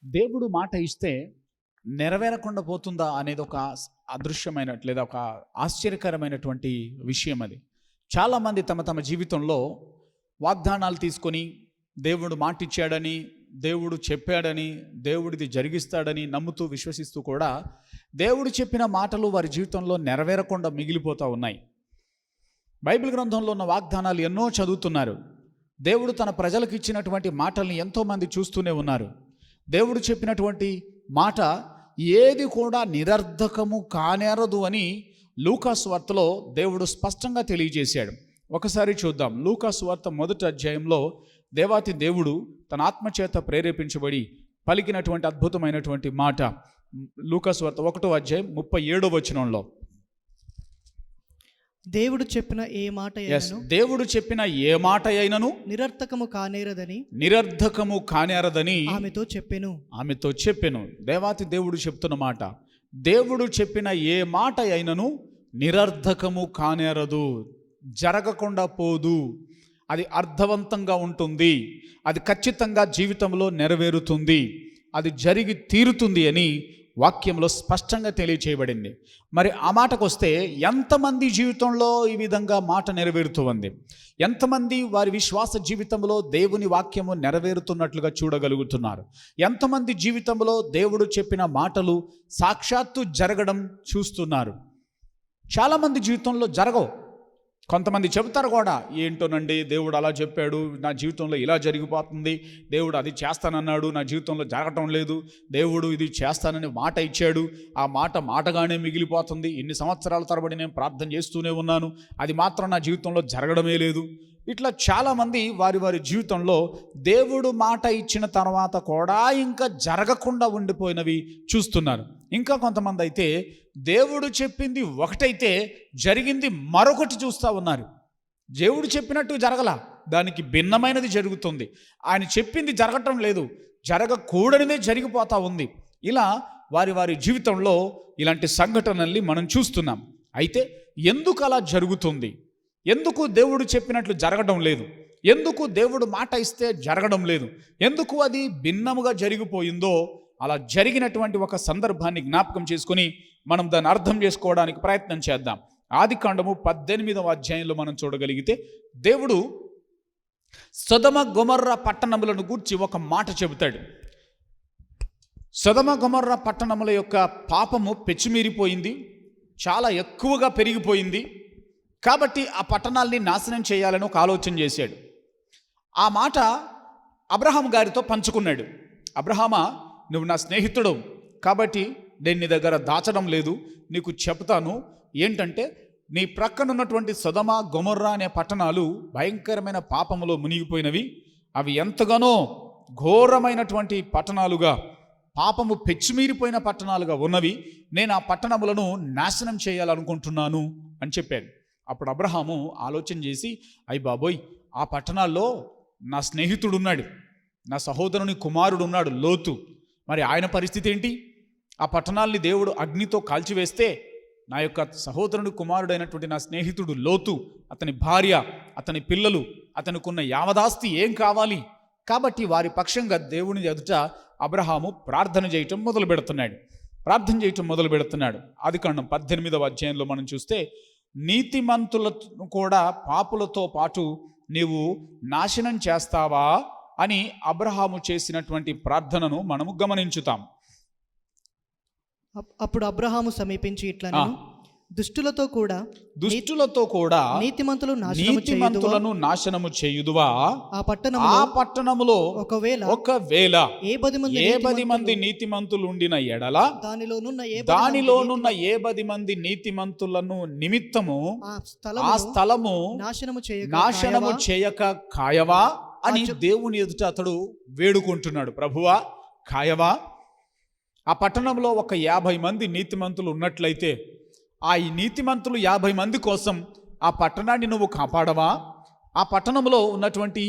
దేవుడు మాట ఇస్తే నెరవేరకుండా పోతుందా అనేది ఒక అదృశ్యమైన లేదా ఒక ఆశ్చర్యకరమైనటువంటి విషయం అది. చాలామంది తమ తమ జీవితంలో వాగ్దానాలు తీసుకొని దేవుడు మాట ఇచ్చాడని, దేవుడు చెప్పాడని, దేవుడిది జరిగిస్తాడని నమ్ముతూ విశ్వసిస్తూ కూడా దేవుడు చెప్పిన మాటలు వారి జీవితంలో నెరవేరకుండా మిగిలిపోతూ ఉన్నాయి. బైబిల్ గ్రంథంలో ఉన్న వాగ్దానాలు ఎన్నో చదువుతున్నారు. దేవుడు తన ప్రజలకు ఇచ్చినటువంటి మాటల్ని ఎంతోమంది చూస్తూనే ఉన్నారు. దేవుడు చెప్పినటువంటి మాట ఏది కూడా నిరర్ధకము కానేరదు అని లూకాసు వార్తలో దేవుడు స్పష్టంగా తెలియజేశాడు. ఒకసారి చూద్దాం. లూకాసు వార్త 1వ అధ్యాయంలో దేవాతి దేవుడు తన ఆత్మచేత ప్రేరేపించబడి పలికినటువంటి అద్భుతమైనటువంటి మాట. లూకాసు వార్త 1వ అధ్యాయం 37వ వచనంలో, దేవుడు చెప్పిన ఏ మాట దేవుడు చెప్పిన ఏ మాట అయినను నిరర్ధకము కానేరదని ఆమెతో చెప్పెను. దేవాతి దేవుడు చెప్తున్న మాట, దేవుడు చెప్పిన ఏ మాట అయినను నిరర్ధకము కానేరదు, జరగకుండా పోదు, అది అర్థవంతంగా ఉంటుంది, అది ఖచ్చితంగా జీవితంలో నెరవేరుతుంది, అది జరిగి తీరుతుంది అని వాక్యంలో స్పష్టంగా తెలియచేయబడింది. మరి ఆ మాటకు వస్తే ఎంతమంది జీవితంలో ఈ విధంగా మాట నెరవేరుతూ ఉంది? ఎంతమంది వారి విశ్వాస జీవితంలో దేవుని వాక్యము నెరవేరుతున్నట్లుగా చూడగలుగుతున్నారు? ఎంతమంది జీవితంలో దేవుడు చెప్పిన మాటలు సాక్షాత్తు జరగడం చూస్తున్నారు? చాలామంది జీవితంలో జరగవు. కొంతమంది చెబుతారు కూడా, ఏంటోనండి దేవుడు అలా చెప్పాడు, నా జీవితంలో ఇలా జరిగిపోతుంది, దేవుడు అది చేస్తానన్నాడు, నా జీవితంలో జరగటం లేదు, దేవుడు ఇది చేస్తానని మాట ఇచ్చాడు, ఆ మాట మాటగానే మిగిలిపోతుంది, ఇన్ని సంవత్సరాల తరబడి నేను ప్రార్థన చేస్తూనే ఉన్నాను, అది మాత్రం నా జీవితంలో జరగడమే లేదు. ఇట్లా చాలామంది వారి వారి జీవితంలో దేవుడు మాట ఇచ్చిన తర్వాత కూడా ఇంకా జరగకుండా ఉండిపోయినవి చూస్తున్నారు. ఇంకా కొంతమంది అయితే దేవుడు చెప్పింది ఒకటైతే జరిగింది మరొకటి చూస్తూ ఉన్నారు. దేవుడు చెప్పినట్టు జరగల, దానికి భిన్నమైనది జరుగుతుంది. ఆయన చెప్పింది జరగటం లేదు, జరగకూడనిదే జరిగిపోతూ ఉంది. ఇలా వారి వారి జీవితంలో ఇలాంటి సంఘటనల్ని మనం చూస్తున్నాం. అయితే ఎందుకు అలా జరుగుతుంది? ఎందుకు దేవుడు చెప్పినట్లు జరగడం లేదు? ఎందుకు దేవుడు మాట ఇస్తే జరగడం లేదు? ఎందుకు అది భిన్నముగా జరిగిపోయిందో, అలా జరిగినటువంటి ఒక సందర్భాన్ని జ్ఞాపకం చేసుకుని మనం దాన్ని అర్థం చేసుకోవడానికి ప్రయత్నం చేద్దాం. ఆదికాండము 18వ అధ్యాయంలో మనం చూడగలిగితే దేవుడు సొదొమ గొమొర్రా పట్టణములను గూర్చి ఒక మాట చెబుతాడు. సొదొమ గొమొర్రా పట్టణముల యొక్క పాపము పెచ్చిమీరిపోయింది, చాలా ఎక్కువగా పెరిగిపోయింది. కాబట్టి ఆ పట్టణాల్ని నాశనం చేయాలని ఒక ఆలోచన చేశాడు. ఆ మాట అబ్రహాం గారితో పంచుకున్నాడు. అబ్రహామా, నువ్వు నా స్నేహితుడు కాబట్టి నేను నీ దగ్గర దాచడం లేదు, నీకు చెప్తాను. ఏంటంటే, నీ ప్రక్కన ఉన్నటువంటి సొదొమ గొమొర్రా అనే పట్టణాలు భయంకరమైన పాపములో మునిగిపోయినవి. అవి ఎంతగానో ఘోరమైనటువంటి పట్టణాలుగా, పాపము పెచ్చిమీరిపోయిన పట్టణాలుగా ఉన్నవి. నేను ఆ పట్టణములను నాశనం చేయాలనుకుంటున్నాను అని చెప్పాడు. అప్పుడు అబ్రహాము ఆలోచన చేసి, అయ్ బాబోయ్, ఆ పట్టణాల్లో నా స్నేహితుడు ఉన్నాడు, నా సహోదరుని కుమారుడు ఉన్నాడు లోతు, మరి ఆయన పరిస్థితి ఏంటి? ఆ పట్టణాల్ని దేవుడు అగ్నితో కాల్చివేస్తే నా యొక్క సహోదరుని కుమారుడైనటువంటి నా స్నేహితుడు లోతు, అతని భార్య, అతని పిల్లలు, అతనికున్న యావదాస్తి ఏం కావాలి? కాబట్టి వారి పక్షంగా దేవుని ఎదుట అబ్రహాము ప్రార్థన చేయటం మొదలు పెడుతున్నాడు. ఆదికాండం 18వ అధ్యాయంలో మనం చూస్తే, నీతిమంతులను కూడా పాపులతో పాటు నీవు నాశనం చేస్తావా అని అబ్రహాము చేసినటువంటి ప్రార్థనను మనము గమనించుతాం. అప్పుడు అబ్రహాము సమీపించి ఇట్లా, దుష్టులతో కూడా నీతిమంతులను నాశనము చేయుదువా? ఆ పట్టణములో ఒకవేళ ఏ 10 మంది నీతిమంతులు ఉండిన ఎడల దానిలోనున్న ఏ 10 మంది నీతిమంతులను నిమిత్తము ఆ స్థలము నాశనము చేయక కాయవా అని దేవుని ఎదుట అతడు వేడుకుంటున్నాడు. ప్రభువా, కాయవా? ఆ పట్టణంలో ఒక 50 మంది నీతిమంతులు ఉన్నట్లయితే ఆ ఈ నీతిమంతులు 50 మంది కోసం ఆ పట్టణాన్ని నువ్వు కాపాడవా? ఆ పట్టణంలో ఉన్నటువంటి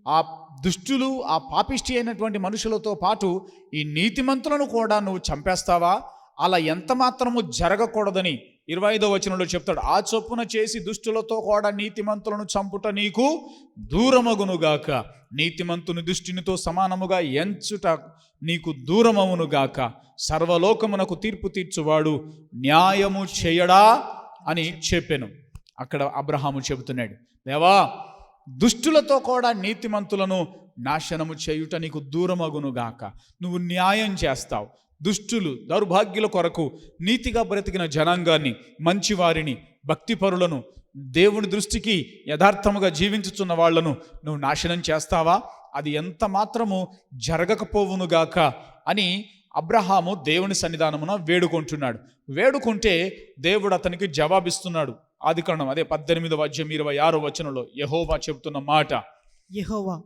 ఆ దుష్టులు, ఆ పాపిష్టి అయినటువంటి మనుషులతో పాటు ఈ నీతిమంతులను కూడా నువ్వు చంపేస్తావా? అలా ఎంత మాత్రము జరగకూడదని 25వ వచనంలో చెప్తాడు, ఆ చొప్పున చేసి దుష్టులతో కూడా నీతిమంతులను చంపుట నీకు దూరమగునుగాక, నీతిమంతుని దుష్టునితో సమానముగా ఎంచుట నీకు దూరమవునుగాక, సర్వలోకమునకు తీర్పు తీర్చువాడు న్యాయము చేయడా అని చెప్పెను. అక్కడ అబ్రహాము చెబుతున్నాడు, దేవా, దుష్టులతో కూడా నీతిమంతులను నాశనము చేయుట నీకు దూరమగునుగాక. నువ్వు న్యాయం చేస్తావు. దుష్టులు, దౌర్భాగ్యుల కొరకు నీతిగా బ్రతికిన జనాంగాన్ని, మంచివారిని, భక్తిపరులను, దేవుని దృష్టికి యథార్థముగా జీవించుచున్న వాళ్లను నువ్వు నాశనం చేస్తావా? అది ఎంత మాత్రము జరగకపోవునుగాక అని అబ్రహాము దేవుని సన్నిధానమున వేడుకుంటున్నాడు. వేడుకుంటే దేవుడు అతనికి జవాబిస్తున్నాడు. ఆదికాండం 18వ అధ్యాయం 26వ వచనంలో యెహోవా చెబుతున్న మాట, యెహోవా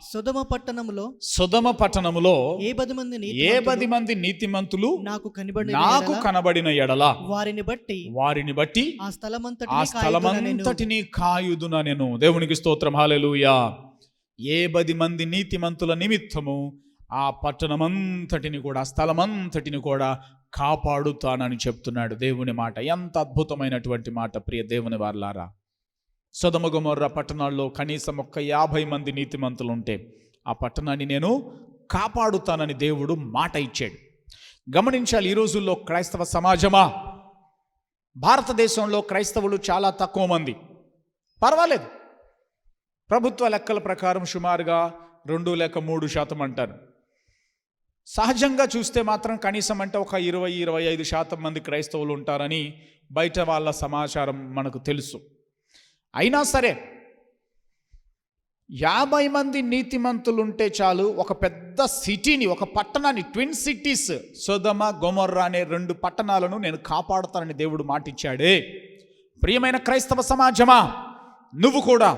సొదొమ పట్టణములో ఏ 10 మంది నీతిమంతులు నాకు కనబడిన ఎడల వారిని బట్టి ఆ స్థలమంతటిని కాయుదున నేను. దేవునికి స్తోత్రం, హల్లెలూయా. ఏ 10 మంది నీతిమంతుల నిమిత్తము ఆ పట్టణమంతటిని కూడా, స్థలమంతటిని కూడా కాపాడుతానని చెప్తున్నాడు దేవుని మాట. ఎంత అద్భుతమైనటువంటి మాట ప్రియ దేవుని వారలారా. సొదొమ గొమొర్రా పట్టణాల్లో కనీసం 50 మంది నీతిమంతులు ఉంటే ఆ పట్టణాన్ని నేను కాపాడుతానని దేవుడు మాట ఇచ్చాడు. గమనించాలి, ఈ రోజుల్లో క్రైస్తవ సమాజమా, భారతదేశంలో క్రైస్తవులు చాలా తక్కువ మంది, పర్వాలేదు. ప్రభుత్వ లెక్కల ప్రకారం సుమారుగా 2 లేక 3% అంటారు. సహజంగా చూస్తే మాత్రం కనీసం అంటే ఒక 20-25% మంది క్రైస్తవులు ఉంటారని బయట వాళ్ళ సమాచారం మనకు తెలుసు. అయినా సరే 50 మంది నీతిమంతులు ఉంటే చాలు, ఒక పెద్ద సిటీని, ఒక పట్టణాన్ని, ట్విన్ సిటీస్ సొదొమ గొమొర్రా అనే 2 పట్టణాలను నేను కాపాడుతానని దేవుడు మాటిచ్చాడే. ప్రియమైన క్రైస్తవ సమాజమా, నువ్వు కూడా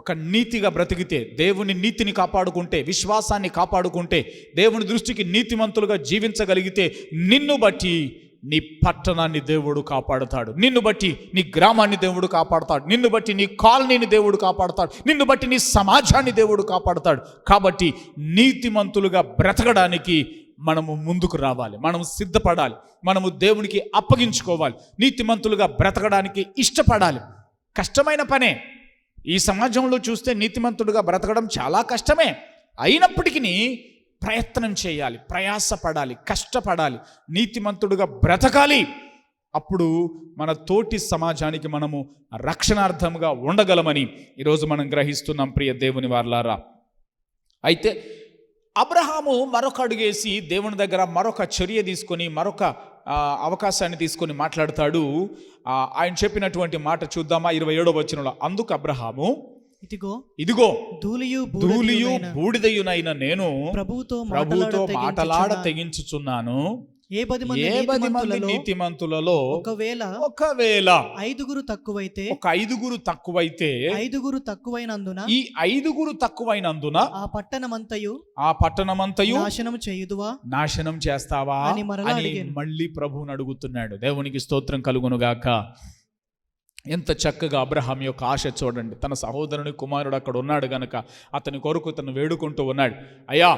ఒక నీతిగా బ్రతికితే, దేవుని నీతిని కాపాడుకుంటే, విశ్వాసాన్ని కాపాడుకుంటే, దేవుని దృష్టికి నీతిమంతులుగా జీవించగలిగితే, నిన్ను బట్టి నీ పట్టణాన్ని దేవుడు కాపాడుతాడు, నిన్ను బట్టి నీ గ్రామాన్ని దేవుడు కాపాడుతాడు, నిన్ను బట్టి నీ కాలనీని దేవుడు కాపాడుతాడు, నిన్ను బట్టి నీ సమాజాన్ని దేవుడు కాపాడుతాడు. కాబట్టి నీతిమంతులుగా బ్రతకడానికి మనము ముందుకు రావాలి, మనము సిద్ధపడాలి, మనము దేవునికి అప్పగించుకోవాలి, నీతిమంతులుగా బ్రతకడానికి ఇష్టపడాలి. కష్టమైన పనే. ఈ సమాజంలో చూస్తే నీతిమంతుడుగా బ్రతకడం చాలా కష్టమే. అయినప్పటికీ ప్రయత్నం చేయాలి, ప్రయాసపడాలి, కష్టపడాలి, నీతిమంతుడుగా బ్రతకాలి. అప్పుడు మన తోటి సమాజానికి మనము రక్షణార్థంగా ఉండగలమని ఈరోజు మనం గ్రహిస్తున్నాం ప్రియ దేవుని వారలారా. అయితే అబ్రహాము మరొక అడుగేసి దేవుని దగ్గర మరొక చర్య తీసుకొని, మరొక అవకాశాన్ని తీసుకొని మాట్లాడతాడు. ఆయన చెప్పినటువంటి మాట చూద్దామా? 27వ వచనంలో, అందుకు అబ్రహాము, ఇదిగో ధూళియు బూడిదయునైన నేను ప్రభువుతో మాటలాడ తెగించుచున్నాను. ఏ 10 మంది నీతిమంతులలో ఒకవేళ 5 తక్కువైనందున ఈ 5 తక్కువైనందున ఆ పట్టణమంతయు నాశనం చేస్తావా అని మళ్ళీ ప్రభువుని అడుగుతున్నాడు. దేవునికి స్తోత్రం కలుగునుగాక. ఎంత చక్కగా అబ్రహాం యొక్క ఆశ చూడండి. తన సహోదరుని కుమారుడు అక్కడ ఉన్నాడు గనక అతని కొరకు తను వేడుకుంటూ ఉన్నాడు. అయ్యా,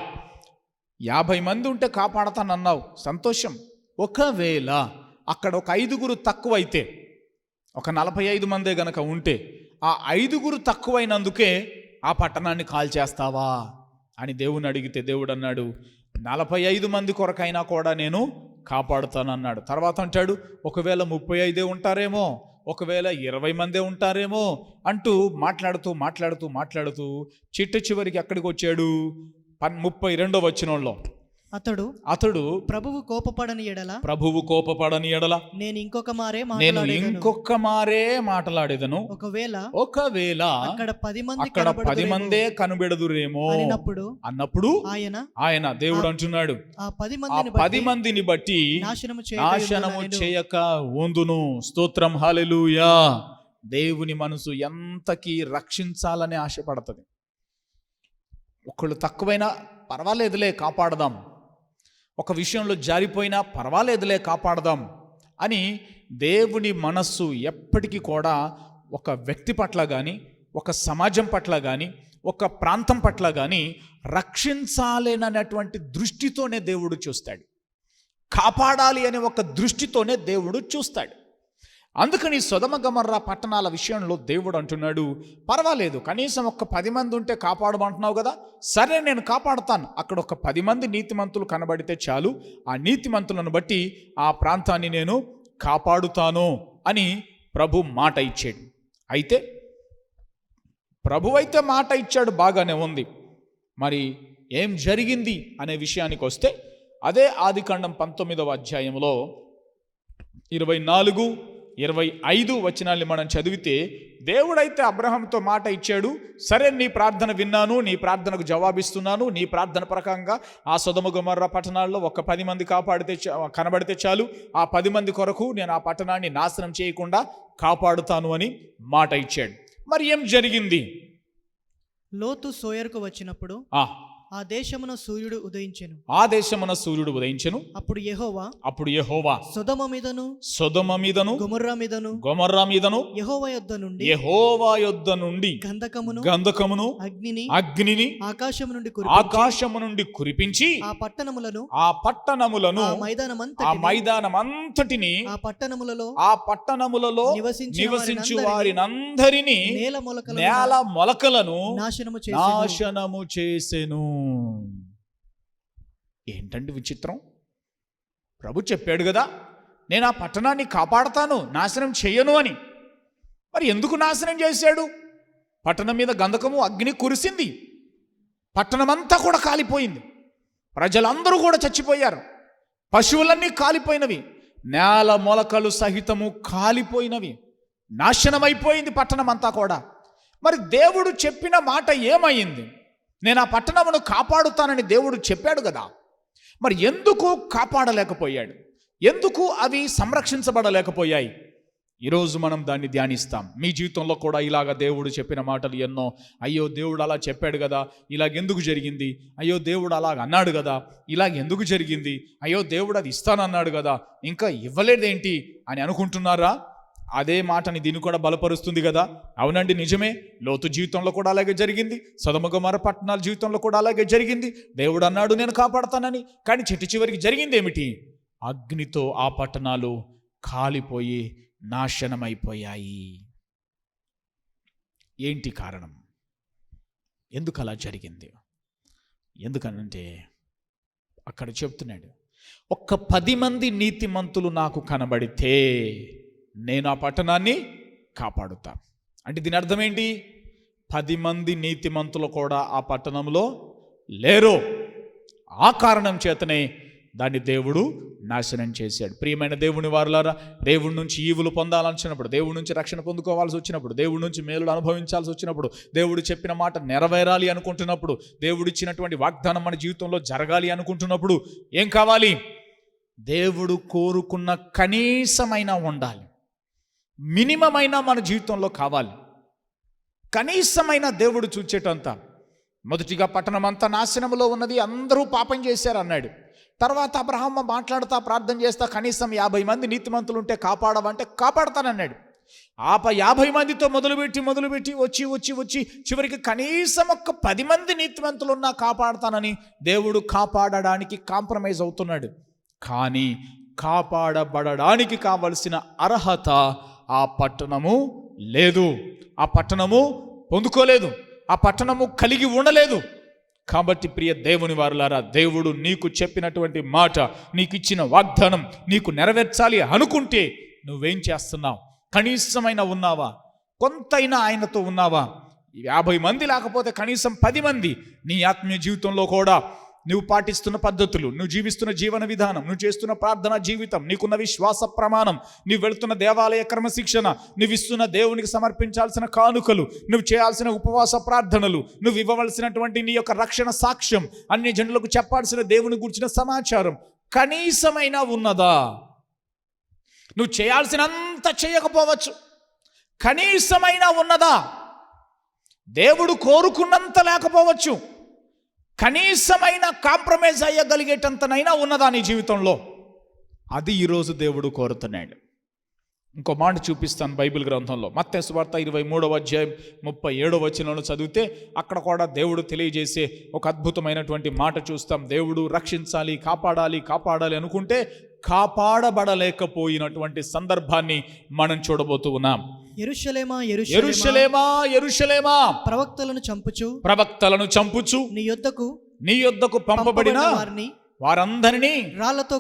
50 మంది ఉంటే కాపాడతానన్నావు, సంతోషం. ఒకవేళ అక్కడ ఒక 5 తక్కువైతే, ఒక 45 మందే గనక ఉంటే, ఆ 5 తక్కువైనందుకే ఆ పట్టణాన్ని కాల్చేస్తావా అని దేవుని అడిగితే, దేవుడు అన్నాడు, 45 మంది కొరకైనా కూడా నేను కాపాడుతానన్నాడు. తర్వాత అంటాడు, ఒకవేళ 35 ఉంటారేమో, ఒకవేళ 20 మందే ఉంటారేమో అంటూ మాట్లాడుతూ చిట్ట చివరికి ఎక్కడికి వచ్చాడు? 32వ వచనంలో, అతడు ప్రభువు కోపపడని ఎడల నేను ఇంకొక మారే మాట్లాడేదను. ఒకవేళ అక్కడ 10 మందే కనబెడదురేమో అన్నప్పుడు ఆయన దేవుడు అంటున్నాడు, ఆ 10 మందిని బట్టి నాశనము చేయక ఉందును. స్తోత్రం, హల్లెలూయా. దేవుని మనసు ఎంతకి రక్షించాలని ఆశపడుతుంది. ఒకళ్ళు తక్కువైనా పర్వాలేదులే కాపాడదాం, ఒక విషయంలో జారిపోయినా పర్వాలేదులే కాపాడదాం అని దేవుని మనస్సు ఎప్పటికీ కూడా ఒక వ్యక్తి పట్ల కానీ, ఒక సమాజం పట్ల కానీ, ఒక ప్రాంతం పట్ల కానీ రక్షించాలనేటువంటి దృష్టితోనే దేవుడు చూస్తాడు. కాపాడాలి అనే ఒక దృష్టితోనే దేవుడు చూస్తాడు. అందుకని సొదొమ గొమొర్రా పట్టణాల విషయంలో దేవుడు అంటున్నాడు, పర్వాలేదు, కనీసం ఒక్క 10 మంది ఉంటే కాపాడమంటున్నావు కదా, సరే నేను కాపాడుతాను. అక్కడ ఒక 10 మంది నీతిమంతులు కనబడితే చాలు, ఆ నీతిమంతులను బట్టి ఆ ప్రాంతాన్ని నేను కాపాడుతాను అని ప్రభు మాట ఇచ్చాడు. అయితే ప్రభువైతే మాట ఇచ్చాడు, బాగానే ఉంది. మరి ఏం జరిగింది అనే విషయానికి వస్తే, అదే ఆదికాండం 19వ అధ్యాయంలో 24, 25 వచనాల్ని మనం చదివితే, దేవుడైతే అబ్రహాంతో మాట ఇచ్చాడు, సరే నీ ప్రార్థన విన్నాను, నీ ప్రార్థనకు జవాబిస్తున్నాను, నీ ప్రార్థన ప్రకారంగా ఆ సొదొమ గొమొర్రా పట్టణాల్లో ఒక 10 మంది కనబడితే చాలు, ఆ 10 మంది కొరకు నేను ఆ పట్టణాన్ని నాశనం చేయకుండా కాపాడుతాను అని మాట ఇచ్చాడు. మరి ఏం జరిగింది? లోతు సోయరుకు వచ్చినప్పుడు ఆ దేశమున సూర్యుడు ఉదయించెను. అప్పుడు యెహోవా సొదొమ మీదను గొమొర్రా మీదను యెహోవా యొద్ద నుండి గంధకమును అగ్నిని ఆకాశము నుండి కురిపించి ఆ పట్టణములను ఆ మైదానమంతటిని ఆ పట్టణములలో నివసించు వారినందరినీ నేల మొలకలను నాశనము చేసెను. ఏంటండి విచిత్రం? ప్రభు చెప్పాడు కదా, నేను ఆ పట్టణాన్ని కాపాడతాను, నాశనం చెయ్యను అని. మరి ఎందుకు నాశనం చేశాడు? పట్టణం మీద గంధకము అగ్ని కురిసింది, పట్టణమంతా కూడా కాలిపోయింది, ప్రజలందరూ కూడా చచ్చిపోయారు, పశువులన్నీ కాలిపోయినవి, నేల మొలకలు సహితము కాలిపోయినవి, నాశనమైపోయింది పట్టణం అంతా కూడా. మరి దేవుడు చెప్పిన మాట ఏమైంది? నేను ఆ పట్టణమును కాపాడుతానని దేవుడు చెప్పాడు కదా, మరి ఎందుకు కాపాడలేకపోయాడు? ఎందుకు అవి సంరక్షించబడలేకపోయాయి? ఈరోజు మనం దాన్ని ధ్యానిస్తాం. మీ జీవితంలో కూడా ఇలాగ దేవుడు చెప్పిన మాటలు ఎన్నో, అయ్యో దేవుడు అలా చెప్పాడు కదా, ఇలాగెందుకు జరిగింది, అయ్యో దేవుడు అలాగ అన్నాడు కదా, ఇలాగెందుకు జరిగింది, అయ్యో దేవుడు అది ఇస్తానన్నాడు కదా, ఇంకా ఇవ్వలేదేంటి అని అనుకుంటున్నారా? అదే మాటని దీన్ని కూడా బలపరుస్తుంది కదా. అవునండి, నిజమే. లోతు జీవితంలో కూడా అలాగే జరిగింది, సొదొమ గొమొర్రా పట్టణాల జీవితంలో కూడా అలాగే జరిగింది. దేవుడు అన్నాడు నేను కాపాడతానని, కానీ చివరికి జరిగింది ఏమిటి? అగ్నితో ఆ పట్టణాలు కాలిపోయి నాశనమైపోయాయి. ఏంటి కారణం? ఎందుకు అలా జరిగింది? ఎందుకనంటే అక్కడ చెప్తున్నాడు, ఒక్క 10 మంది నీతిమంతులు నాకు కనబడితే నేను ఆ పట్టణాన్ని కాపాడుతా. అంటే దీని అర్థం ఏంటి? 10 మంది నీతిమంతులు కూడా ఆ పట్టణంలో లేరు. ఆ కారణం చేతనే దాన్ని దేవుడు నాశనం చేశాడు. ప్రియమైన దేవుని వారులారా, దేవుడి నుంచి ఈవులు పొందాలనిచ్చినప్పుడు, దేవుడి నుంచి రక్షణ పొందుకోవాల్సి వచ్చినప్పుడు, దేవుడి నుంచి మేలులు అనుభవించాల్సి వచ్చినప్పుడు, దేవుడు చెప్పిన మాట నెరవేరాలి అనుకుంటున్నప్పుడు, దేవుడు ఇచ్చినటువంటి వాగ్దానం మన జీవితంలో జరగాలి అనుకుంటున్నప్పుడు ఏం కావాలి? దేవుడు కోరుకున్న కనీసమైన ఉండాలి, మినిమమైన మన జీవితంలో కావాలి. కనీసమైన దేవుడు చూచేటంత. మొదటిగా పట్టణం అంతా నాశనములో ఉన్నది, అందరూ పాపం చేశారు అన్నాడు. తర్వాత అబ్రహాము మాట్లాడుతా ప్రార్థన చేస్తా, కనీసం 50 మంది నీతిమంతులు ఉంటే కాపాడవంటే కాపాడతానన్నాడు. 50 మందితో మొదలుపెట్టి వచ్చి చివరికి కనీసం ఒక్క 10 మంది నీతిమంతులు ఉన్నా కాపాడతానని దేవుడు కాపాడడానికి కాంప్రమైజ్ అవుతున్నాడు. కానీ కాపాడబడడానికి కావలసిన అర్హత ఆ పట్టణము లేదు, ఆ పట్టణము పొందుకోలేదు, ఆ పట్టణము కలిగి ఉండలేదు. కాబట్టి ప్రియ దేవుని వారులారా, దేవుడు నీకు చెప్పినటువంటి మాట, నీకు ఇచ్చిన వాగ్దానం నీకు నెరవేర్చాలి అనుకుంటే నువ్వేం చేస్తున్నావు? కనీసమైన ఉన్నావా? కొంతైనా ఆయనతో ఉన్నావా? 50 మంది లేకపోతే కనీసం 10 మంది నీ ఆత్మీయ జీవితంలో కూడా నువ్వు పాటిస్తున్న పద్ధతులు, నువ్వు జీవిస్తున్న జీవన విధానం, నువ్వు చేస్తున్న ప్రార్థనా జీవితం, నీకున్న విశ్వాస ప్రమాణం, నువ్వు వెళుతున్న దేవాలయ క్రమశిక్షణ, నువ్వు ఇస్తున్న దేవునికి సమర్పించాల్సిన కానుకలు, నువ్వు చేయాల్సిన ఉపవాస ప్రార్థనలు, నువ్వు ఇవ్వవలసినటువంటి నీ యొక్క రక్షణ సాక్ష్యం, అన్ని జనులకు చెప్పాల్సిన దేవుని గురించిన సమాచారం కనీసమైనా ఉన్నదా? నువ్వు చేయాల్సినంత చేయకపోవచ్చు, కనీసమైనా ఉన్నదా? దేవుడు కోరుకున్నంత లేకపోవచ్చు, కనీసమైన కాంప్రమైజ్ అయ్యగలిగేటంతనైనా ఉన్నదా నీ జీవితంలో? అది ఈరోజు దేవుడు కోరుతున్నాడు. ఇంకో మాట చూపిస్తాను బైబిల్ గ్రంథంలో. మత్తయి సువార్త 23వ అధ్యాయం 37వ వచనంలో చదివితే అక్కడ కూడా దేవుడు తెలియజేసే ఒక అద్భుతమైనటువంటి మాట చూస్తాం. దేవుడు రక్షించాలి, కాపాడాలి అనుకుంటే కాపాడబడలేకపోయినటువంటి సందర్భాన్ని మనం చూడబోతూ ఉన్నాం. యెరూషలేమా యెరూషలేమా యెరూషలేమా, ప్రవక్తలను చంపుచు నీ యొద్దకు పంపబడిన వారందరినీ రాళ్లతో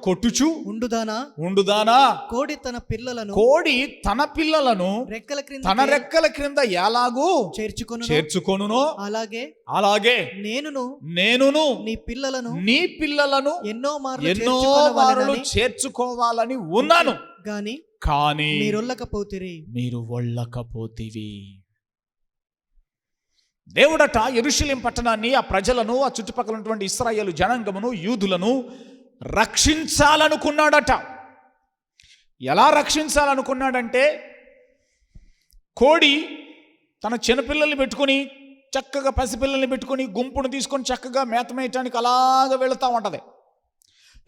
కొట్టుచు ఉండుదానా. కోడి తన పిల్లలను రెక్కల క్రింద ఎలాగూ చేర్చుకొనునో అలాగే నేనును నీ పిల్లలను ఎన్నో మార్లు చేర్చుకోవాలని ఉన్నాను. కానీ మీరు ఒళ్ళకపోతివి. దేవుడట యెరూషలేం పట్టణాన్ని, ఆ ప్రజలను, ఆ చుట్టుపక్కల ఉన్నటువంటి ఇశ్రాయేలు జనాంగమును, యూదులను రక్షించాలనుకున్నాడట. ఎలా రక్షించాలనుకున్నాడంటే, కోడి తన చిన్నపిల్లల్ని పెట్టుకుని, చక్కగా పసిపిల్లల్ని పెట్టుకుని, గుంపును తీసుకొని చక్కగా మేత మేయటానికి అలాగ వెళుతూ ఉంటుంది.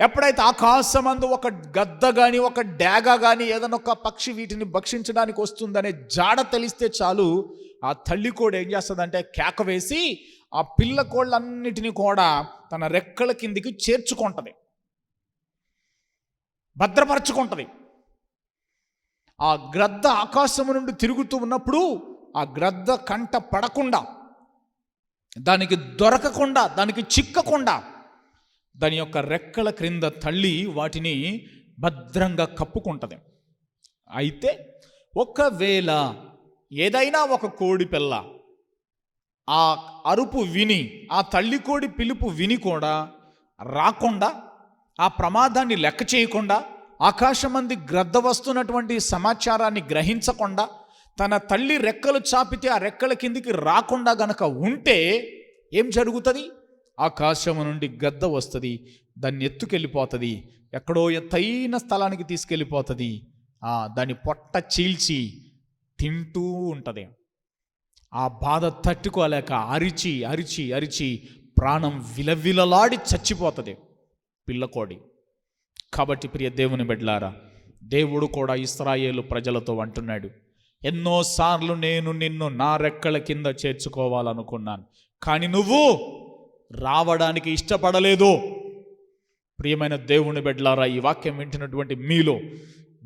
ఎప్పుడైతే ఆకాశమందు ఒక గద్ద కానీ, ఒక డాగ కానీ, ఏదైనా ఒక పక్షి వీటిని భక్షించడానికి వస్తుందనే జాడ తెలిస్తే చాలు, ఆ తల్లి కోడి ఏం చేస్తుందంటే కేక వేసి ఆ పిల్ల కోళ్ళన్నిటినీ కూడా తన రెక్కల కిందికి చేర్చుకుంటుంది, భద్రపరచుకుంటుంది. ఆ గ్రద్ద ఆకాశము నుండి తిరుగుతూ ఉన్నప్పుడు ఆ గ్రద్ద కంట పడకుండా, దానికి దొరకకుండా, దానికి చిక్కకుండా దాని యొక్క రెక్కల క్రింద తల్లి వాటిని భద్రంగా కప్పుకుంటుంది. అయితే ఒకవేళ ఏదైనా ఒక కోడి పిల్ల ఆ అరుపు విని, ఆ తల్లి కోడి పిలుపు విని కూడా రాకుండా, ఆ ప్రమాదాన్ని లెక్క చేయకుండా, ఆకాశమంది గ్రద్ద వస్తున్నటువంటి సమాచారాన్ని గ్రహించకుండా, తన తల్లి రెక్కలు చాపితే ఆ రెక్కల కిందికి రాకుండా గనక ఉంటే ఏం జరుగుతుంది? ఆకాశము నుండి గద్ద వస్తుంది, దాన్ని ఎత్తుకెళ్ళిపోతుంది, ఎక్కడో ఎత్తైన స్థలానికి తీసుకెళ్ళిపోతుంది. దాని పొట్ట చీల్చి తింటూ ఉంటుంది. ఆ బాధ తట్టుకోలేక అరిచి అరిచి అరిచి ప్రాణం విలవిలలాడి చచ్చిపోతుంది పిల్లకోడి. కాబట్టి ప్రియ దేవుని బిడ్డలారా, దేవుడు కూడా ఇశ్రాయేలు ప్రజలతో అంటున్నాడు, ఎన్నోసార్లు నేను నిన్ను నా రెక్కల కింద చేర్చుకోవాలనుకున్నాను, కానీ నువ్వు రావడానికి ఇష్టపడలేదు. ప్రియమైన దేవుని బిడ్డలారా, ఈ వాక్యం వింటున్నటువంటి మీలో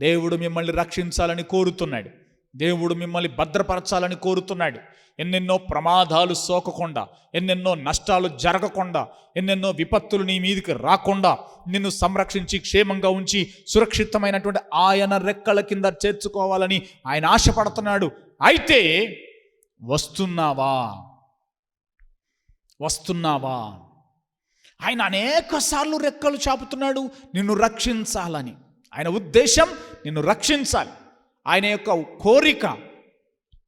దేవుడు మిమ్మల్ని రక్షించాలని కోరుతున్నాడు, దేవుడు మిమ్మల్ని భద్రపరచాలని కోరుతున్నాడు. ఎన్నెన్నో ప్రమాదాలు సోకకుండా, ఎన్నెన్నో నష్టాలు జరగకుండా, ఎన్నెన్నో విపత్తులు నీ మీదికి రాకుండా నిన్ను సంరక్షించి క్షేమంగా ఉంచి సురక్షితమైనటువంటి ఆయన రెక్కల కింద చేర్చుకోవాలని ఆయన ఆశపడుతున్నాడు. అయితే వస్తున్నావా? ఆయన అనేక సార్లు రెక్కలు చాపుతున్నాడు నిన్ను రక్షించాలని. ఆయన ఉద్దేశం నిన్ను రక్షించాలి, ఆయన యొక్క కోరిక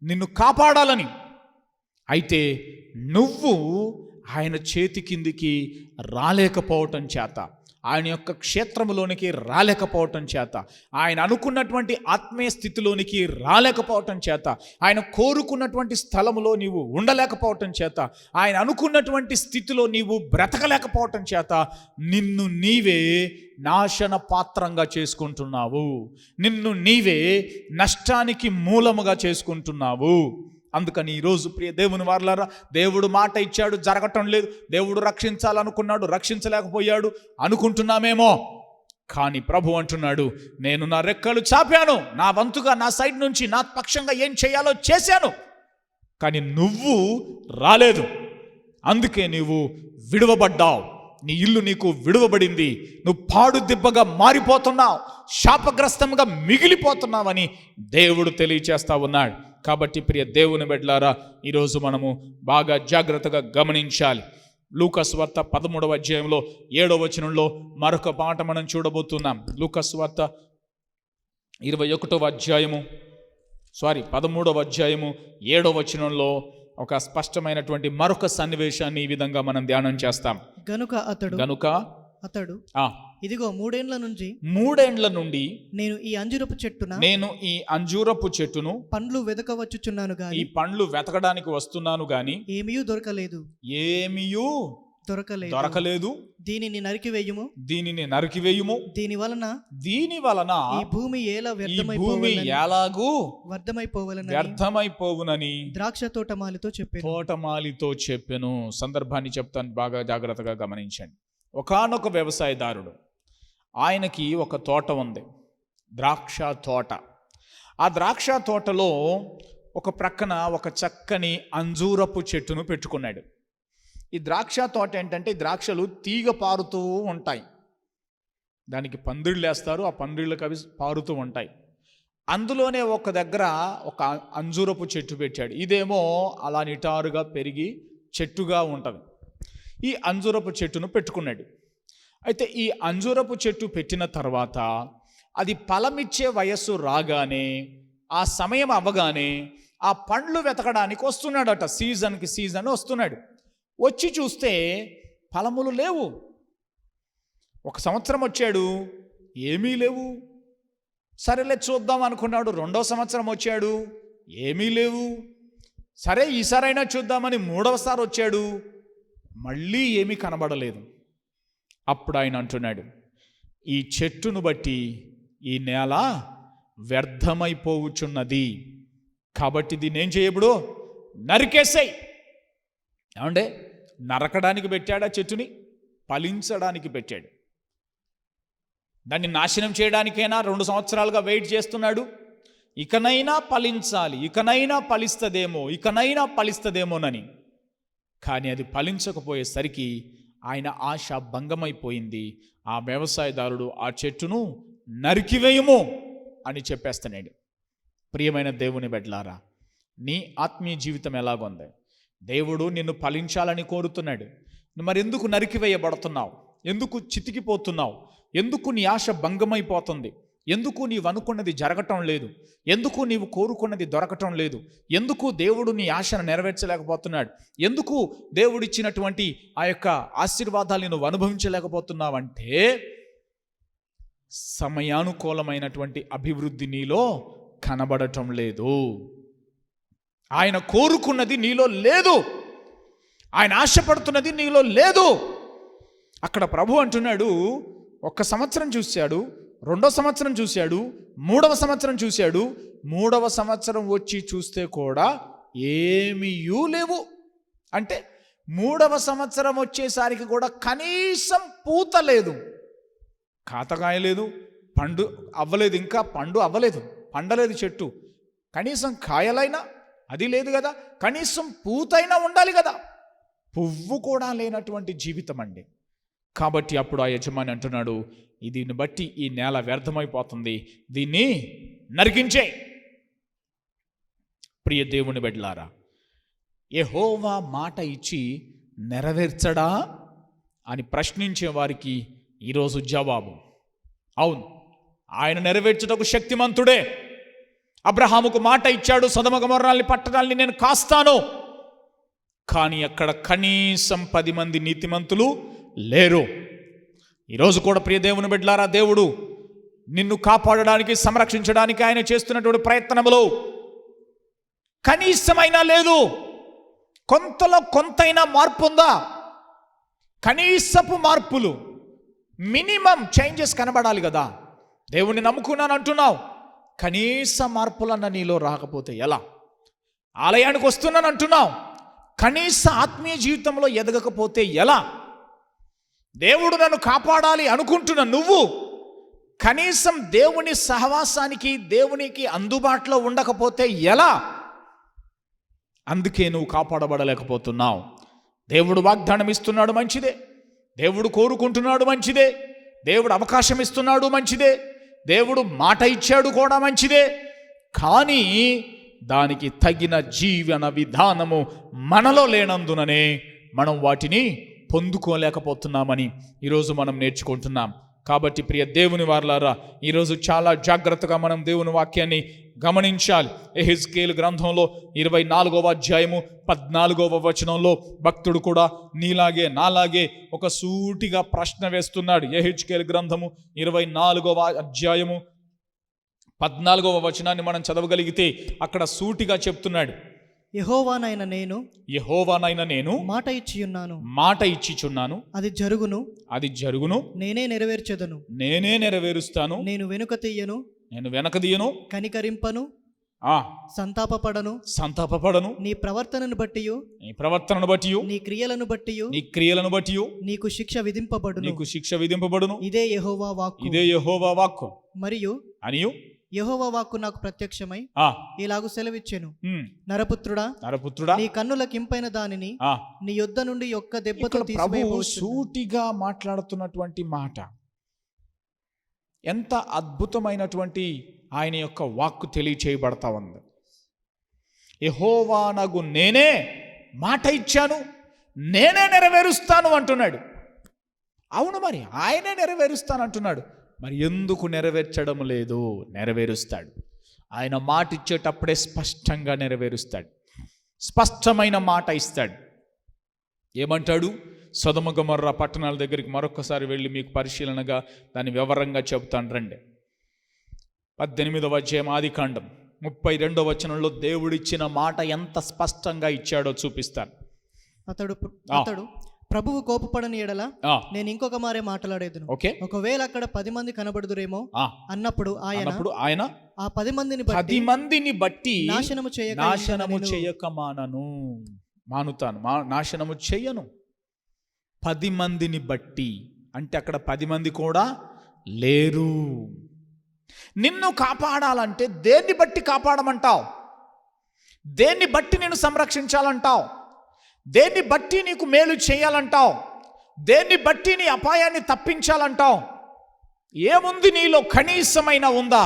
నిన్ను కాపాడాలని. అయితే నువ్వు ఆయన చేతి కిందికి రాలేకపోవటం చేత, ఆయన యొక్క క్షేత్రములోనికి రాలేకపోవటం చేత, ఆయన అనుకున్నటువంటి ఆత్మీయ స్థితిలోనికి రాలేకపోవటం చేత, ఆయన కోరుకున్నటువంటి స్థలములో నీవు ఉండలేకపోవటం చేత, ఆయన అనుకున్నటువంటి స్థితిలో నీవు బ్రతకలేకపోవటం చేత నిన్ను నీవే నాశన పాత్రంగా చేసుకుంటున్నావు, నిన్ను నీవే నష్టానికి మూలముగా చేసుకుంటున్నావు. అందుకని ఈరోజు ప్రియ దేవుని వారలారా, దేవుడు మాట ఇచ్చాడు, జరగటం లేదు. దేవుడు రక్షించాలనుకున్నాడు, రక్షించలేకపోయాడు అనుకుంటున్నామేమో. కానీ ప్రభు అంటున్నాడు, నేను నా రెక్కలు చాపాను, నా వంతుగా నా సైడ్ నుంచి నా పక్షంగా ఏం చేయాలో చేశాను, కానీ నువ్వు రాలేదు. అందుకే నీవు విడువబడ్డావు, నీ ఇల్లు నీకు విడువబడింది, నువ్వు పాడు దిబ్బగా మారిపోతున్నావు, శాపగ్రస్తంగా మిగిలిపోతున్నావని దేవుడు తెలియచేస్తా ఉన్నాడు. కాబట్టి ప్రియ దేవుని బిడ్డలారా, ఈరోజు మనము బాగా జాగ్రత్తగా గమనించాలి. లూకాసు వార్త 13వ అధ్యాయంలో 7వ వచనంలో మరొక మాట మనం చూడబోతున్నాం. లూకాసు వార్త 13వ అధ్యాయము 7వ వచనంలో ఒక స్పష్టమైనటువంటి మరొక సన్నివేశాన్ని ఈ విధంగా మనం ధ్యానం చేస్తాం. గనుక అతడు ఇదిగో 3 ఏండ్ల నుండి నేను ఈ అంజూరపు చెట్టును పండ్లు వెతకవచ్చుచున్నాను గాని, ఈ పండ్లు వెతకడానికి వస్తున్నాను గాని ఏమీయూ దొరకలేదు. దీనిని నరికివేయుము. దీని వలన ఈ భూమి ఎలాగూ వ్యర్థమైపోవునని ద్రాక్ష తోటమాలితో చెప్పెను. సందర్భాన్ని చెప్తాను, బాగా జాగ్రత్తగా గమనించండి. ఒకానొక వ్యవసాయదారుడు ఆయనకి ఒక తోట ఉంది, ద్రాక్ష తోట. ఆ ద్రాక్ష తోటలో ఒక ప్రక్కన ఒక చక్కని అంజూరపు చెట్టును పెట్టుకున్నాడు. ఈ ద్రాక్ష తోట ఏంటంటే ద్రాక్షలు తీగ పారుతూ ఉంటాయి, దానికి పందిళ్ళు వేస్తారు, ఆ పందిళ్ళకి అవి పారుతూ ఉంటాయి. అందులోనే ఒక దగ్గర ఒక అంజూరపు చెట్టు పెట్టాడు. ఇదేమో అలా నిటారుగా పెరిగి చెట్టుగా ఉంటుంది. ఈ అంజూరపు చెట్టును పెట్టుకున్నాడు. అయితే ఈ అంజూరపు చెట్టు పెట్టిన తర్వాత అది ఫలమిచ్చే వయస్సు రాగానే, ఆ సమయం అవ్వగానే ఆ పండ్లు వెతకడానికి వస్తున్నాడట. సీజన్కి సీజన్ వస్తున్నాడు. వచ్చి చూస్తే ఫలములు లేవు. ఒక సంవత్సరం వచ్చాడు, ఏమీ లేవు. సరేలే చూద్దాం అనుకున్నాడు. 2వ సంవత్సరం వచ్చాడు, ఏమీ లేవు. సరే ఈసారైనా చూద్దామని 3వసారి వచ్చాడు, మళ్ళీ ఏమీ కనబడలేదు. అప్పుడు ఆయన అంటున్నాడు, ఈ చెట్టును బట్టి ఈ నేల వ్యర్థమైపోవుచున్నది, కాబట్టి దీన్ని ఏం చేయబడు, నరికేసాయి. ఏమంటే నరకడానికి పెట్టాడా చెట్టుని? ఫలించడానికి పెట్టాడు. దాన్ని నాశనం చేయడానికైనా 2 సంవత్సరాలుగా వెయిట్ చేస్తున్నాడు. ఇకనైనా ఫలించాలి, ఇకనైనా ఫలిస్తదేమోనని. కానీ అది ఫలించకపోయేసరికి ఆయన ఆశ భంగమైపోయింది. ఆ వ్యవసాయదారుడు ఆ చెట్టును నరికివేయము అని చెప్పేస్తున్నాడు. ప్రియమైన దేవుని బిడ్డలారా, నీ ఆత్మీయ జీవితం ఎలాగుంది? దేవుడు నిన్ను ఫలించాలని కోరుతున్నాడు. మరెందుకు నరికివేయబడుతున్నావు? ఎందుకు చితికిపోతున్నావు? ఎందుకు నీ ఆశ భంగమైపోతుంది? ఎందుకు నీవు అనుకున్నది జరగటం లేదు? ఎందుకు నీవు కోరుకున్నది దొరకటం లేదు? ఎందుకు దేవుడు నీ ఆశను నెరవేర్చలేకపోతున్నాడు? ఎందుకు దేవుడిచ్చినటువంటి ఆ యొక్క ఆశీర్వాదాలను నువ్వు అనుభవించలేకపోతున్నావంటే, సమయానుకూలమైనటువంటి అభివృద్ధి నీలో కనబడటం లేదు. ఆయన కోరుకున్నది నీలో లేదు, ఆయన ఆశపడుతున్నది నీలో లేదు. అక్కడ ప్రభు అంటున్నాడు, 1 సంవత్సరం చూశాడు, 2వ సంవత్సరం చూశాడు, 3వ సంవత్సరం చూశాడు, 3వ సంవత్సరం వచ్చి చూస్తే కూడా ఏమీయూ లేవు. అంటే 3వ సంవత్సరం వచ్చేసరికి కూడా కనీసం పూత లేదు, కాతకాయ లేదు, పండు అవ్వలేదు, ఇంకా పండు అవ్వలేదు, పండలేదు చెట్టు. కనీసం కాయలైనా అది లేదు కదా, కనీసం పూతైనా ఉండాలి కదా. పువ్వు కూడా లేనటువంటి జీవితం అండి. కాబట్టి అప్పుడు ఆ యజమాని అంటున్నాడు, దీన్ని బట్టి ఈ నేల వ్యర్థమైపోతుంది, దీన్ని నరికించే. ప్రియ దేవుని బిడ్డలారా, యెహోవా మాట ఇచ్చి నెరవేర్చడా అని ప్రశ్నించే వారికి ఈరోజు జవాబు అవును, ఆయన నెరవేర్చుటకు శక్తిమంతుడే. అబ్రహాముకు మాట ఇచ్చాడు, సొదొమ గొమొర్రాల్ని పట్టణాల్ని నేను కాస్తాను. కానీ అక్కడ కనీసం 10 మంది నీతిమంతులు లేరు. ఈరోజు కూడా ప్రియ దేవుని బిడ్డలారా, దేవుడు నిన్ను కాపాడడానికి, సంరక్షించడానికి ఆయన చేస్తున్నటువంటి ప్రయత్నములో కనీసమైనా లేదు. కొంతలో కొంతైనా మార్పు ఉందా? కనీసపు మార్పులు, మినిమం చేంజెస్ కనబడాలి కదా. దేవుణ్ణి నమ్ముకున్నాను అంటున్నావు, కనీస మార్పులన్న నీలో రాకపోతే ఎలా? ఆలయానికి వస్తున్నాను అంటున్నావు, కనీస ఆత్మీయ జీవితంలో ఎదగకపోతే ఎలా? దేవుడు నన్ను కాపాడాలి అనుకుంటున్న నువ్వు కనీసం దేవుని సహవాసానికి, దేవునికి అందుబాటులో ఉండకపోతే ఎలా? అందుకే నువ్వు కాపాడబడలేకపోతున్నావు. దేవుడు వాగ్దానం ఇస్తున్నాడు, మంచిదే. దేవుడు కోరుకుంటున్నాడు, మంచిదే. దేవుడు అవకాశం ఇస్తున్నాడు, మంచిదే. దేవుడు మాట ఇచ్చాడు కూడా, మంచిదే. కానీ దానికి తగిన జీవన విధానము మనలో లేనందుననే మనం వాటిని పొందుకోలేకపోతున్నామని ఈరోజు మనం నేర్చుకుంటున్నాం. కాబట్టి ప్రియ దేవుని వారలారా, ఈరోజు చాలా జాగ్రత్తగా మనం దేవుని వాక్యాన్ని గమనించాలి. యెహెజ్కేలు గ్రంథంలో 24వ అధ్యాయము 14వ వచనంలో భక్తుడు కూడా నీలాగే నాలాగే ఒక సూటిగా ప్రశ్న వేస్తున్నాడు. యెహెజ్కేలు గ్రంథము 24వ అధ్యాయము 14వ వచనాన్ని మనం చదవగలిగితే అక్కడ సూటిగా చెప్తున్నాడు, యెహోవానైన నేను మాట ఇచ్చిచున్నాను, అది జరుగును, నేనే నెరవేరుస్తాను, నేను వెనుక తీయను, కనికరింపను, సంతాపపడను నీ ప్రవర్తనను బట్టి నీ క్రియలను బట్టి నీకు శిక్ష విధింపబడును ఇదే యెహోవా వాక్కు మరియు యెహోవా వాక్కు నాకు ప్రత్యక్షమై ఇలాగు సెలవిచ్చెను, నరపుత్రుడా నీ కన్నులకు ఇంపైన దానిని నీ యొద్ద నుండి ఒక్క దెబ్బతో తీసివేయబోచున్నాను. సూటిగా మాట్లాడుతున్నటువంటి మాట, ఎంత అద్భుతమైనటువంటి ఆయన యొక్క వాక్కు తెలియచేయబడతా ఉంది. యెహోవానగు నేనే మాట ఇచ్చాను, నేనే నెరవేరుస్తాను అంటున్నాడు. అవును, మరి ఆయనే నెరవేరుస్తాను అంటున్నాడు. మరి ఎందుకు నెరవేర్చడం లేదు? నెరవేరుస్తాడు. ఆయన మాట ఇచ్చేటప్పుడే స్పష్టంగా నెరవేరుస్తాడు. స్పష్టమైన మాట ఇస్తాడు. ఏమంటాడు? సొదొమ గొమొర్రా పట్టణాల దగ్గరికి మరొకసారి వెళ్ళి మీకు పరిశీలనగా దాన్ని వివరంగా చెబుతాను రండి. 18వ అధ్యాయం ఆదికాండం 32వ వచనంలో దేవుడిచ్చిన మాట ఎంత స్పష్టంగా ఇచ్చాడో చూపిస్తాను. అతడు ప్రభువు కోపపడని ఎడల నేను ఇంకొక మారే మాట్లాడేదును. ఒకవేళ అక్కడ 10 మంది కనబడుదురేమో అన్నప్పుడు ఆయన ఆ 10 మందిని బట్టి నాశనము చేయక నాశనము చేయను. 10 మందిని బట్టి అంటే అక్కడ 10 మంది కూడా లేరు. నిన్ను కాపాడాలంటే దేన్ని బట్టి కాపాడమంటావు? దేన్ని బట్టి నేను సంరక్షించాలంటావు? దేన్ని బట్టి నీకు మేలు చేయాలంటావు? దేన్ని బట్టి నీ అపాయాన్ని తప్పించాలంటావు? ఏముంది నీలో? కనీసమైన ఉందా?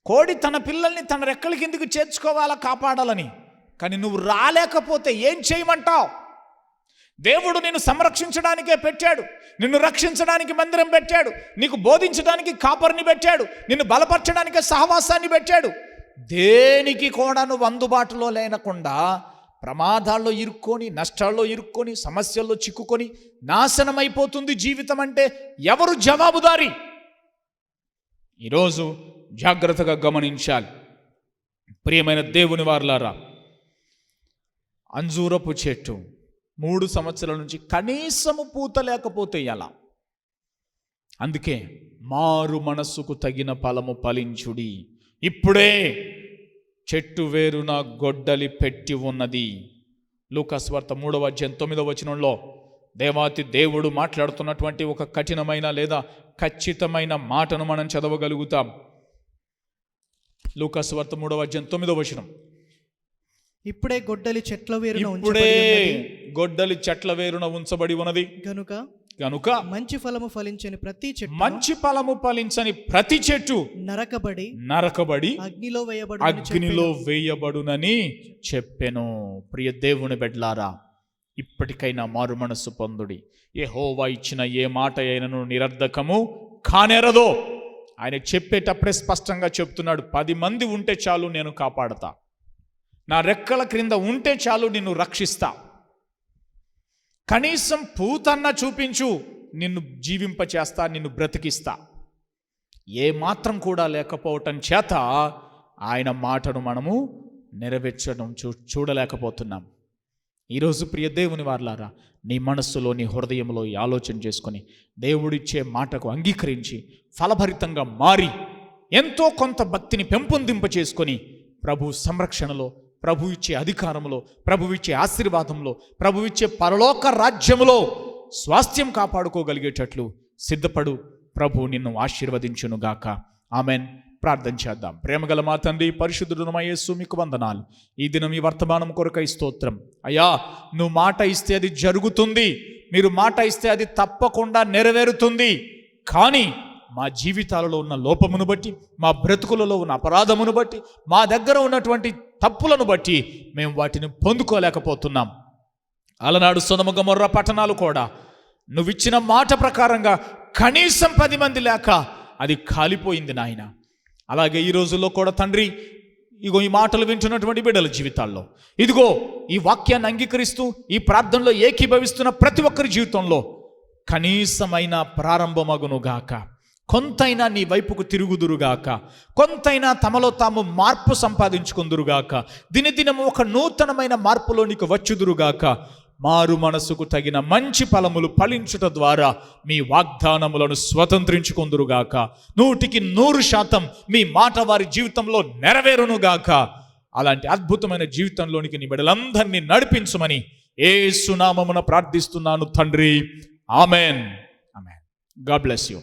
కోడి తన పిల్లల్ని తన రెక్కల కిందకి చేర్చుకోవాలా కాపాడాలని, కానీ నువ్వు రాలేకపోతే ఏం చేయమంటావు? దేవుడు నిన్ను సంరక్షించడానికే పెట్టాడు, నిన్ను రక్షించడానికి మందిరం పెట్టాడు, నీకు బోధించడానికి కాపరిని పెట్టాడు, నిన్ను బలపరచడానికి సహవాసాన్ని పెట్టాడు. దేనికి కూడా నువ్వు అందుబాటులో లేనకుండా ప్రమాదాల్లో ఇరుక్కొని, నష్టాల్లో ఇరుక్కొని, సమస్యల్లో చిక్కుకొని నాశనమైపోతుంది జీవితం అంటే ఎవరు జవాబుదారి? ఈరోజు జాగ్రత్తగా గమనించాలి. ప్రియమైన దేవుని వారలారా, అంజూరపు చెట్టు 3 సంవత్సరాల నుంచి కనీసము పూత లేకపోతే ఎలా? అందుకే మారు మనస్సుకు తగిన ఫలము ఫలించుడి. ఇప్పుడే చెట్టు వేరున గొడ్డలి పెట్టి ఉన్నది. లూకాసు వార్త 3వ అధ్యాయం 9వ వచనంలో దేవాతి దేవుడు మాట్లాడుతున్నటువంటి ఒక కఠినమైన లేదా ఖచ్చితమైన మాటను మనం చదవగలుగుతాం. లూకాసు వార్త 3వ అధ్యాయం 9వ వచనం. ఇప్పుడే గొడ్డలి చెట్ల వేరున ఉంచబడి ఉన్నది గనుక మంచి ఫలము ఫలించని ప్రతి చెట్టు నరకబడి అగ్నిలో వేయబడునని చెప్పెను. ప్రియ దేవుని బిడ్డలారా, ఇప్పటికైనా మారు మనస్సు పొందుడి. యెహోవా ఇచ్చిన ఏ మాట అయినను నిరర్ధకము కానేరదో. ఆయన చెప్పేటప్పుడే స్పష్టంగా చెప్తున్నాడు, 10 మంది ఉంటే చాలు, నేను కాపాడతా. నా రెక్కల క్రింద ఉంటే చాలు, నిన్ను రక్షిస్తా. కనీసం పూతన్న చూపించు, నిన్ను జీవింపచేస్తా, నిన్ను బ్రతికిస్తా. ఏ మాత్రం కూడా లేకపోవటం చేత ఆయన మాటను మనము నెరవేర్చడం చూడలేకపోతున్నాం. ఈరోజు ప్రియ దేవుని వారలారా, నీ మనస్సులో, నీ హృదయంలో ఈ ఆలోచన చేసుకొని దేవుడిచ్చే మాటకు అంగీకరించి ఫలభరితంగా మారి ఎంతో కొంత భక్తిని పెంపొందింప చేసుకొని ప్రభు సంరక్షణలో, ప్రభు ఇచ్చే అధికారంలో, ప్రభు ఇచ్చే ఆశీర్వాదంలో, ప్రభు ఇచ్చే పరలోక రాజ్యములో స్వాస్థ్యం కాపాడుకోగలిగేటట్లు సిద్ధపడు. ప్రభు నిన్ను ఆశీర్వదించునుగాక. ఆమెన్. ప్రార్థన చేద్దాం. ప్రేమగల మా తండ్రి, పరిశుద్ధుడైన యేసు, మీకు వందనాలు. ఈ దినం ఈ వర్తమానం కొరకై స్తోత్రం. అయ్యా, నువ్వు మాట ఇస్తే అది జరుగుతుంది, మీరు మాట ఇస్తే అది తప్పకుండా నెరవేరుతుంది. కానీ మా జీవితాలలో ఉన్న లోపమును బట్టి, మా బ్రతుకులలో ఉన్న అపరాధమును బట్టి, మా దగ్గర ఉన్నటువంటి తప్పులను బట్టి మేము వాటిని పొందుకోలేకపోతున్నాం. అలనాడు సొదొమ గొమొర్రా పట్టణాలు కూడా నువ్విచ్చిన మాట ప్రకారంగా కనీసం 10 మంది లేక అది కాలిపోయింది నాయన. అలాగే ఈ రోజుల్లో కూడా తండ్రి, ఇగో ఈ మాటలు వింటున్నటువంటి బిడ్డల జీవితాల్లో, ఇదిగో ఈ వాక్యాన్ని అంగీకరిస్తూ ఈ ప్రార్థనలో ఏకీభవిస్తున్న ప్రతి ఒక్కరి జీవితంలో కనీసమైన ప్రారంభమగునుగాక. కొంతైనా నీ వైపుకు తిరుగుదురుగాక. కొంతైనా తమలో తాము మార్పు సంపాదించుకుందురుగాక. దినదినము ఒక నూతనమైన మార్పులో నీకు వచ్చుదురుగాక. మారు మనసుకు తగిన మంచి ఫలములు ఫలించుట ద్వారా మీ వాగ్దానములను స్వతంత్రించుకొందురుగాక. 100% మీ మాట వారి జీవితంలో నెరవేరునుగాక. అలాంటి అద్భుతమైన జీవితంలోనికి నీ బిడ్డలందరినీ నడిపించమని యేసు నామమున ప్రార్థిస్తున్నాను తండ్రి. Amen. Amen. God bless you.